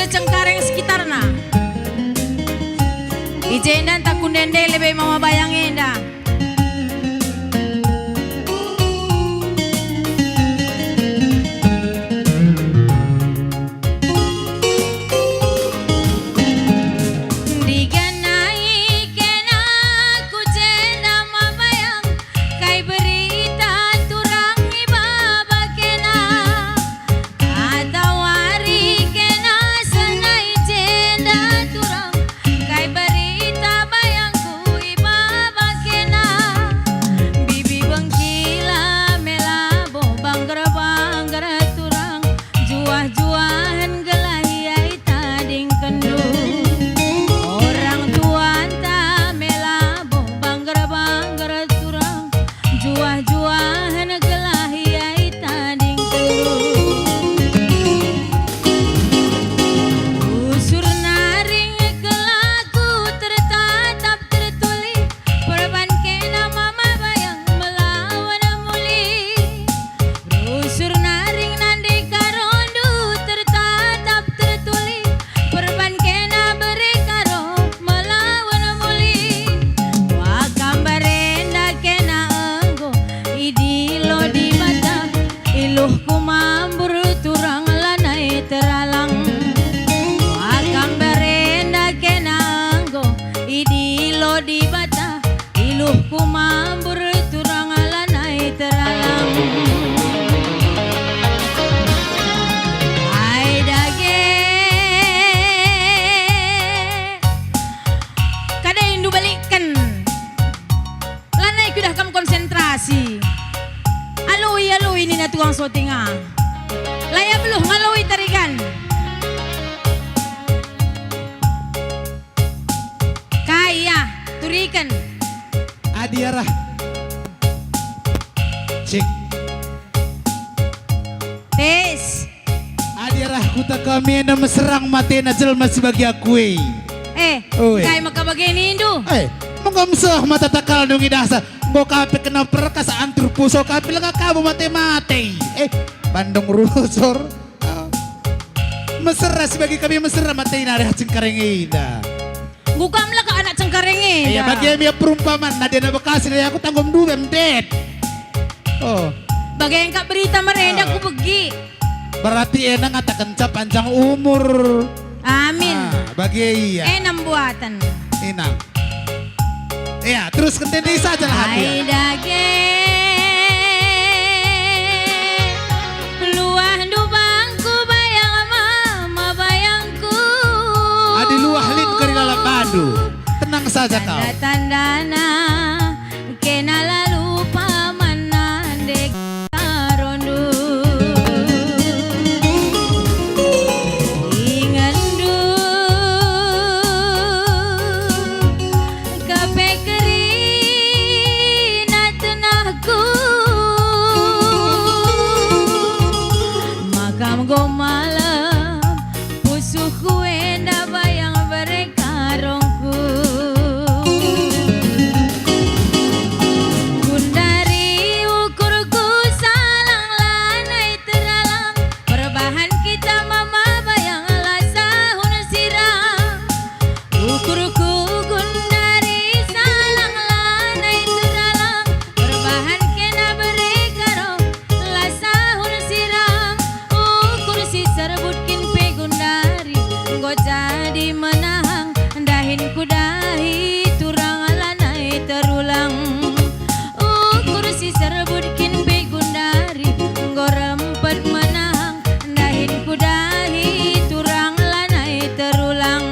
Cengkareng sekitarna. Ijendan tak kundende lebih mama bayangin dah. Tuang sotinga laya beluh ngalui tarikan kaya turikan adiarah cek tes adiarah kuta kami na maserang mati na jelma sebagai akui kaya makabagay Indo mengamsah mata takal nung idasa mau kape kena perkas antur puso kape lang kamu mati-mati Bandung rusor mesra sebagai kami mesra mati nari Cengkareng ida gukam lah ke anak Cengkareng ida iya bagi dia perumpamaan nadia na Bekasi dari aku tanggung dua mdet bagi yang kak berita merenda aku pergi berarti enak ngatakan panjang umur amin bagi iya enam buatan enam. Ya, terus kendali saja lah hati. Luah dubangku bayang mama bayangku. Adi luah lin kari dalam madu. Tenang saja kau. Tanda-tandana kena lalu pamanan dek karondu. Ingandu go malam pusuhku enda bayang berekarongku kundari ukurku salang lanai teralang perbahan kita mama bayang lasahun sirang ukurku kundari salang lanai teralang perbahan kena berekarong lasahun sirang serbutkin pegundari go jadi menahang dahin kudahi turang lanai terulang kursi serbutkin pegundari go rempet menahang dahin kudahi turang lanai terulang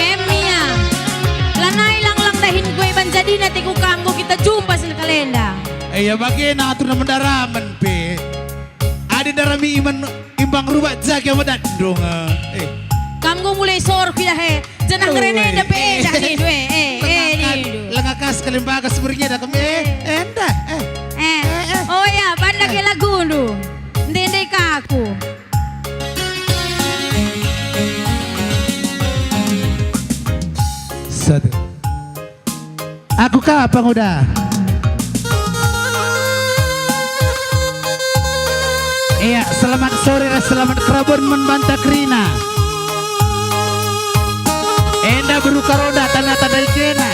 Emia lanai lang dahin kue ban jadi nanti ku kanggo kita jumpa sel kalenda ya bagi natur na mendaraman pe ada darami imbang rubah jaga wadat dong. Kamu mulai sor kita he, jangan kerene dape jadi dua. Lengakas kelimbaga sebenarnya dah kami. Endah. Oh ya, banda ke lagu dulu. Ndende kaku. Satu. Aku kapan udah? Iya, selamat sore dan selamat kerabun membantah Krina. Enda beruka roda tanah-tanah kena.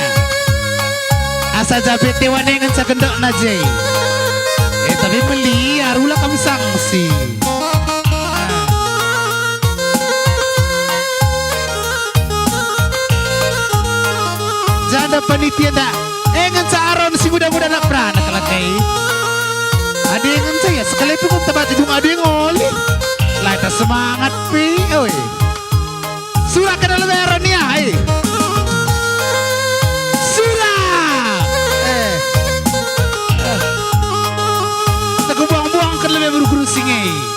Asa jabet tewanengan sa kendok na jay. Tapi beli arula kami sangsi. Janda panitia dah. Engan sa aron si muda-muda nak beranak kalakay. Ada yang saya sekali pun tempat hidung ada yang oli. Laita semangat pi, oi. Surah ke dalam eronia, surah. Aku buang-buang ke dalam buru-buru singai.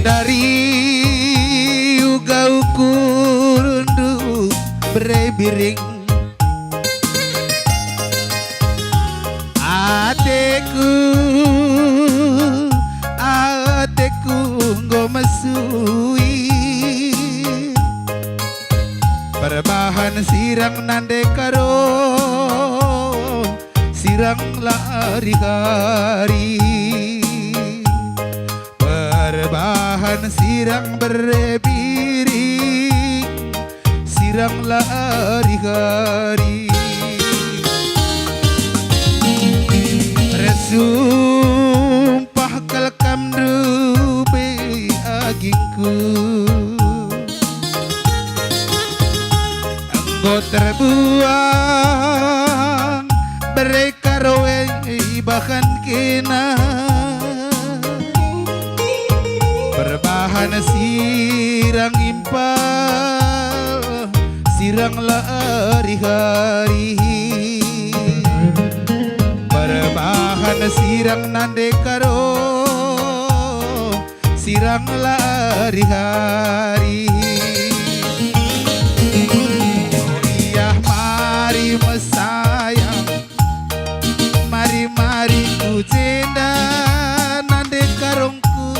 Dari ugau kurundu berebiring ateku ngomasui perbahan sirang nande karo sirang lari-hari perbahan sirang berebiring sirang lari-hari resumpah kalkam dube agingku enggo terbuang berekarowe bahkan kena berbahan sirang impal sirang lari-hari berbahan sirang nande karo sirang lari-hari oh iya mari mesayang mari-mari ku jenda nande karongku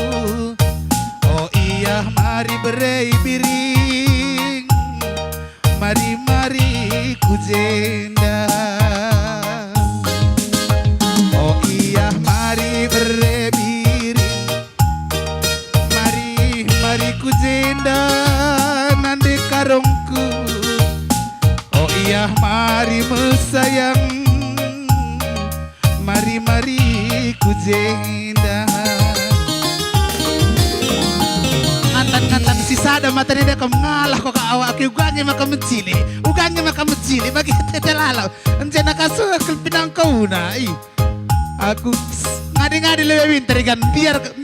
mari berai biring mari-mari ku jenda oh iya mari berai biring mari-mari ku jenda nande karongku oh iya mari mesayang mari-mari ku jenda ngatan si sada mata dia kau mengalah kau awak ke ugangnya maka mencili bagi tete lalau encena kasu kelpinang kau na aku ngadi-ngadi lebih pintar kan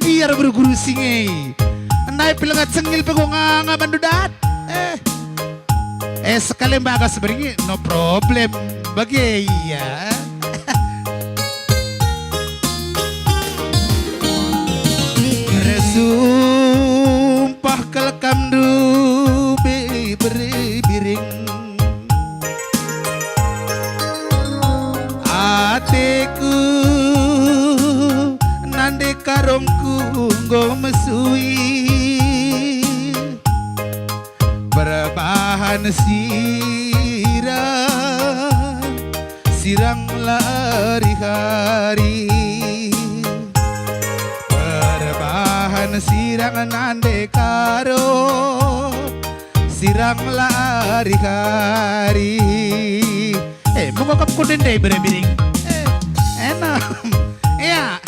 biar berguru singai andai pilangat sengil pegonganga bandudat sekali bagas beringi no problem bagi iya sumpah kelkam dube berebiring ateku nande karongku ngomesui berbahan sirang lari-hari sirang nande karo sirang lari-hari mengokap kuden deh berebiring enak ya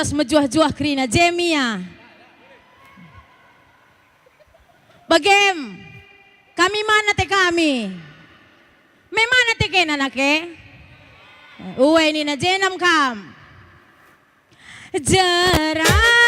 ras majuah-juah krina Jemia. Bagem, kami mana te kami? May mana te kena nake? Uwe ni na jenam kam. Jarang